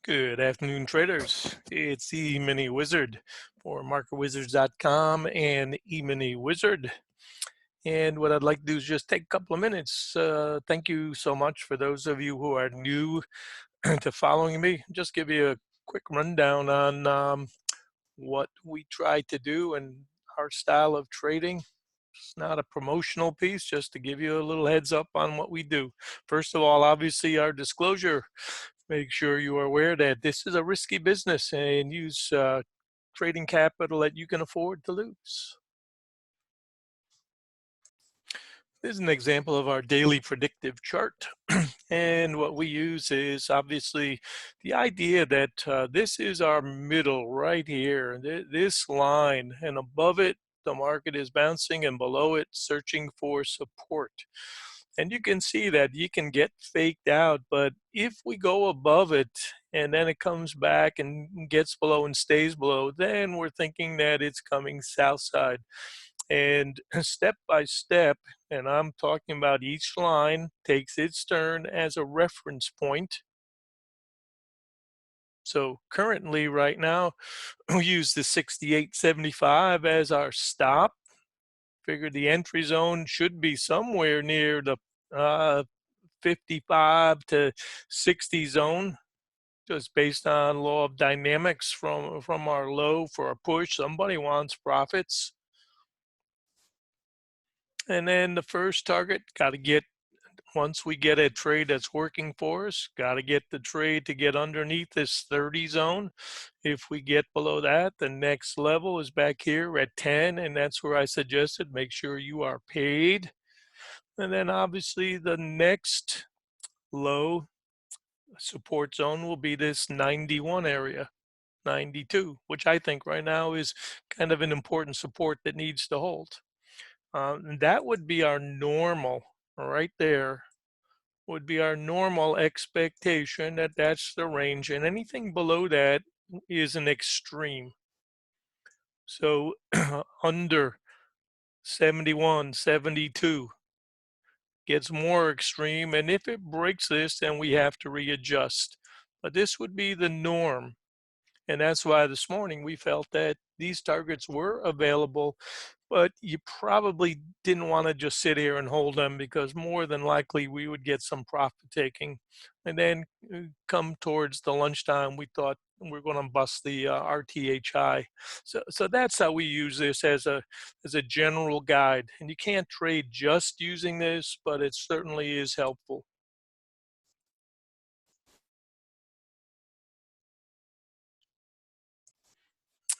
Good afternoon, traders. It's the Mini Wizard for MarketWizards.com and E-Mini Wizard. And what I'd like to do is just take a couple of minutes. Thank you so much for those of you who are new to following me. Just give you a quick rundown on what we try to do and our style of trading. It's not a promotional piece, just to give you a little heads up on what we do. First of all, obviously, our disclosure. Make sure you are aware that this is a risky business and use trading capital that you can afford to lose. This is an example of our daily predictive chart. And what we use is obviously the idea that this is our middle right here, this line, and above it, the market is bouncing, and below it, searching for support. And you can see that you can get faked out, but if we go above it and then it comes back and gets below and stays below, then we're thinking that it's coming south side. And step by step, and I'm talking about each line takes its turn as a reference point. So currently right now, we use the 68.75 as our stop. Figure the entry zone should be somewhere near the 55 to 60 zone, just based on law of dynamics from our low for a push. Somebody wants profits. And then the first target, got to get, once we get a trade that's working for us, got to get the trade to get underneath this 30 zone. If we get below that, the next level is back here at 10, and that's where I suggested make sure you are paid. And then obviously the next low support zone will be this 91 area, 92, which I think right now is kind of an important support that needs to hold. That would be our normal right there, would be our normal expectation that that's the range, and anything below that is an extreme. So under 71, 72 gets more extreme, and if it breaks this, then we have to readjust. But this would be the norm. And that's why this morning we felt that these targets were available, but you probably didn't want to just sit here and hold them, because more than likely we would get some profit taking. And then come towards the lunchtime, we thought we're going to bust the RTHI. So that's how we use this as a general guide. And you can't trade just using this, but it certainly is helpful.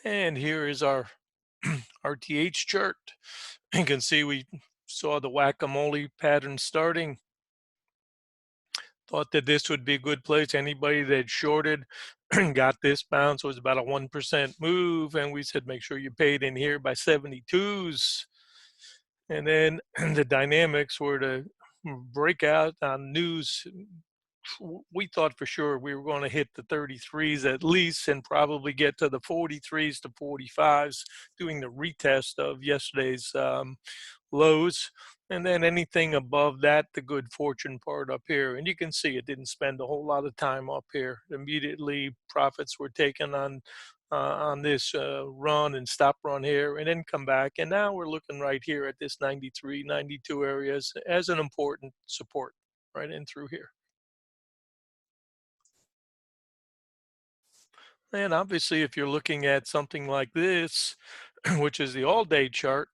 And here is our RTH chart. You can see we saw the whack-a-mole pattern starting. Thought that this would be a good place. Anybody that shorted got this bounce, was about a 1% move. And we said, make sure you paid in here by 72s. And then the dynamics were to break out on news. We thought for sure we were going to hit the 33s at least, and probably get to the 43s to 45s, doing the retest of yesterday's lows. And then anything above that, the good fortune part up here. And you can see it didn't spend a whole lot of time up here. Immediately profits were taken on this run and stop run here, and then come back. And now we're looking right here at this 93, 92 areas as an important support right in through here. And obviously, if you're looking at something like this, which is the all-day chart,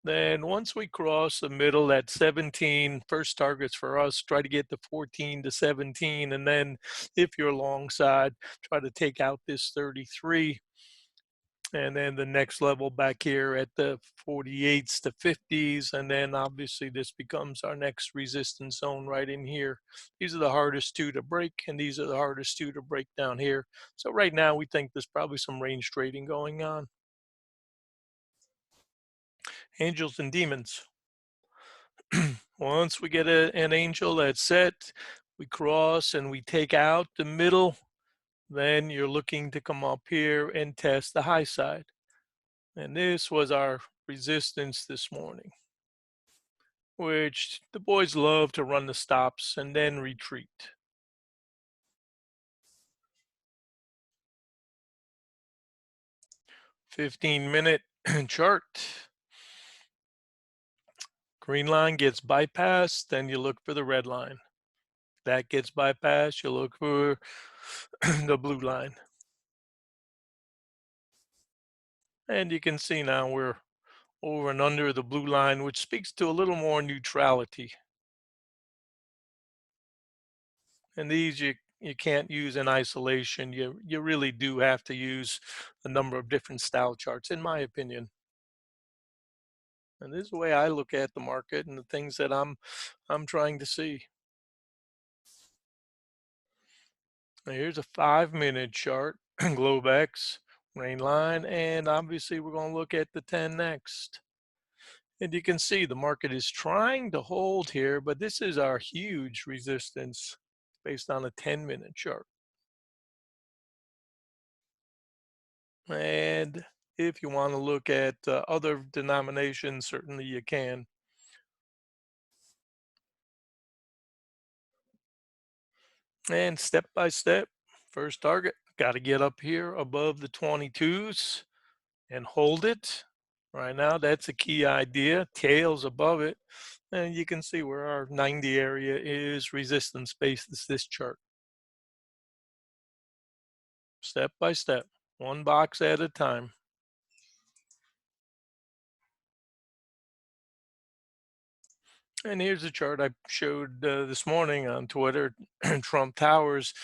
then once we cross the middle at 17, first targets for us, try to get to 14 to 17. And then if you're long side, try to take out this 33. And then the next level back here at the 48s to 50s. And then obviously this becomes our next resistance zone right in here. These are the hardest two to break, and these are the hardest two to break down here. So right now we think there's probably some range trading going on. Angels and demons. Once we get an angel that's set, we cross and we take out the middle, then you're looking to come up here and test the high side. And this was our resistance this morning, which the boys love to run the stops and then retreat. 15-minute chart. Green line gets bypassed, then you look for the red line. That gets bypassed, you look for the blue line. And you can see now we're over and under the blue line, which speaks to a little more neutrality. And these you can't use in isolation. You really do have to use a number of different style charts, in my opinion. And this is the way I look at the market and the things that I'm trying to see. Now here's a 5-minute chart, Globex, rain line, and obviously we're going to look at the 10 next. And you can see the market is trying to hold here, but this is our huge resistance based on a 10-minute chart. And if you want to look at other denominations, certainly you can. And step by step, first target, got to get up here above the 22s and hold it. Right now, that's a key idea. Tails above it. And you can see where our 90 area is resistance basis this chart. Step by step, one box at a time. And here's a chart I showed this morning on Twitter, Trump Towers.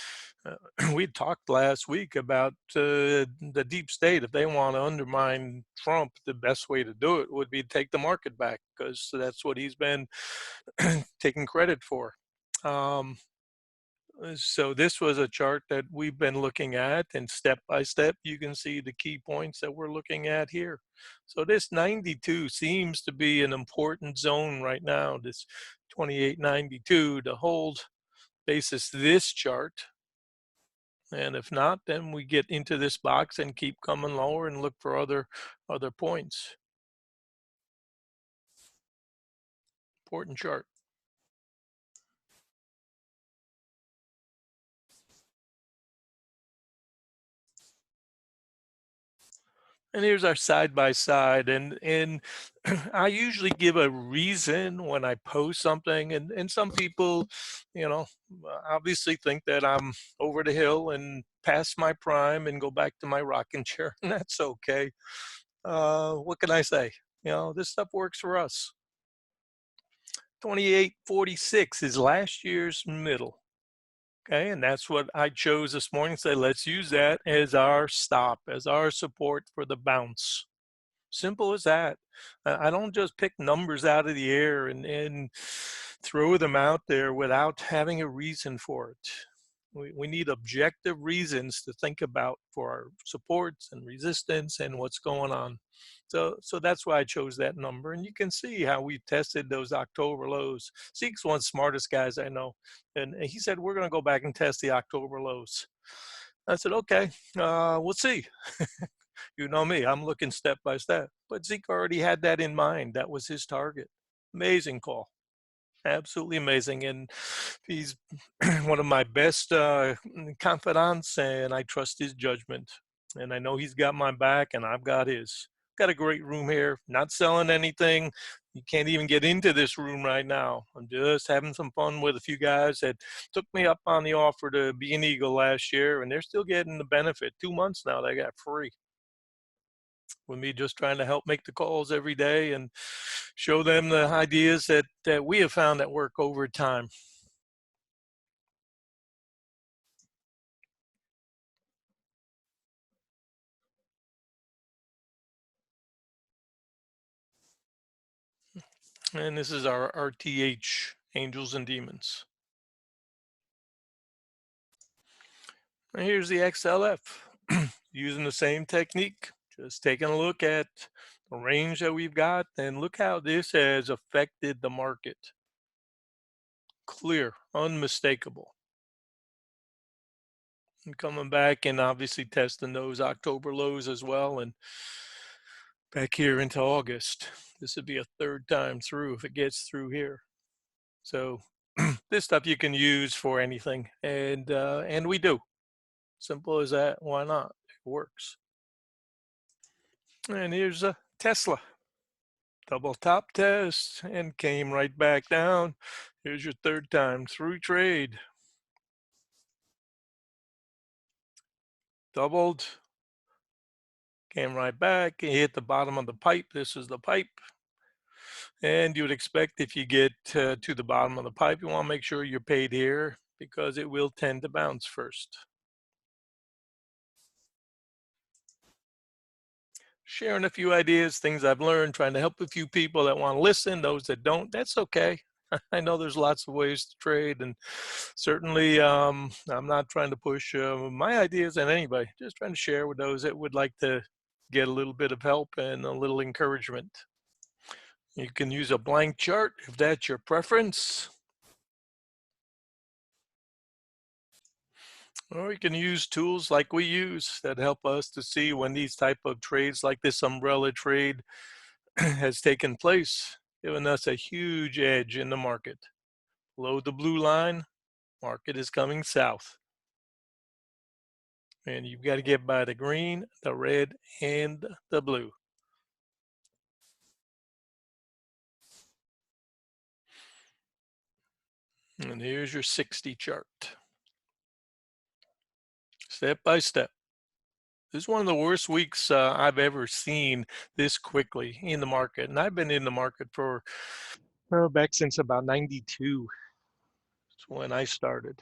We talked last week about the deep state. If they want to undermine Trump, the best way to do it would be to take the market back, because that's what he's been taking credit for. So this was a chart that we've been looking at, and step by step, you can see the key points that we're looking at here. So this 92 seems to be an important zone right now, this 28.92 to hold basis this chart. And if not, then we get into this box and keep coming lower and look for other points. Important chart. And here's our side by side, and I usually give a reason when I post something, and some people, you know, obviously think that I'm over the hill and past my prime and go back to my rocking chair, and that's okay. What can I say? This stuff works for us. 28.46 is last year's middle. Okay, and that's what I chose this morning. Say, let's use that as our stop, as our support for the bounce. Simple as that. I don't just pick numbers out of the air and throw them out there without having a reason for it. We need objective reasons to think about for our supports and resistance and what's going on. So that's why I chose that number. And you can see how we tested those October lows. Zeke's one of the smartest guys I know. And he said, we're going to go back and test the October lows. I said, okay, we'll see. You know me, I'm looking step by step. But Zeke already had that in mind. That was his target. Amazing call. Absolutely amazing. And he's one of my best confidants, and I trust his judgment. And I know he's got my back, and I've got his. Got a great room here, not selling anything. You can't even get into this room right now. I'm just having some fun with a few guys that took me up on the offer to be an Eagle last year, and they're still getting the benefit. 2 months now, they got free with me, just trying to help make the calls every day and show them the ideas that we have found that work over time. And this is our RTH, Angels and Demons. And here's the XLF, using the same technique, just taking a look at the range that we've got, and look how this has affected the market. Clear, unmistakable. And coming back and obviously testing those October lows as well, and back here into August. This would be a third time through if it gets through here. So this stuff you can use for anything, and we do. Simple as that. Why not? It works. And here's a Tesla. Double top test and came right back down. Here's your third time through trade. Doubled, came right back, hit the bottom of the pipe. This is the pipe. And you would expect if you get to the bottom of the pipe, you want to make sure you're paid here because it will tend to bounce first. Sharing a few ideas, things I've learned, trying to help a few people that want to listen. Those that don't, that's okay. I know there's lots of ways to trade, and certainly I'm not trying to push my ideas on anybody. Just trying to share with those that would like to get a little bit of help and a little encouragement. You can use a blank chart if that's your preference. Or you can use tools like we use that help us to see when these type of trades like this umbrella trade has taken place, giving us a huge edge in the market. Below the blue line, market is coming south. And you've got to get by the green, the red, and the blue. And here's your 60 chart. Step by step. This is one of the worst weeks I've ever seen this quickly in the market. And I've been in the market for back since about 92. That's when I started.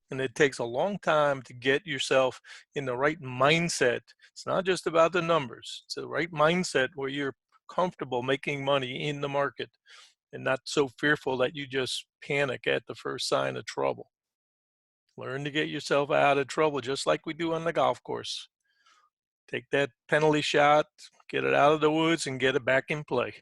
And it takes a long time to get yourself in the right mindset. It's not just about the numbers. It's the right mindset where you're comfortable making money in the market and not so fearful that you just panic at the first sign of trouble. Learn to get yourself out of trouble just like we do on the golf course. Take that penalty shot, get it out of the woods, and get it back in play.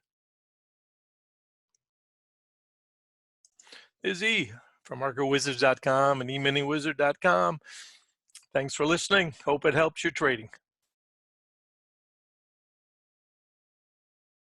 This is E from MarketWizards.com and eminywizard.com. Thanks for listening. Hope it helps your trading.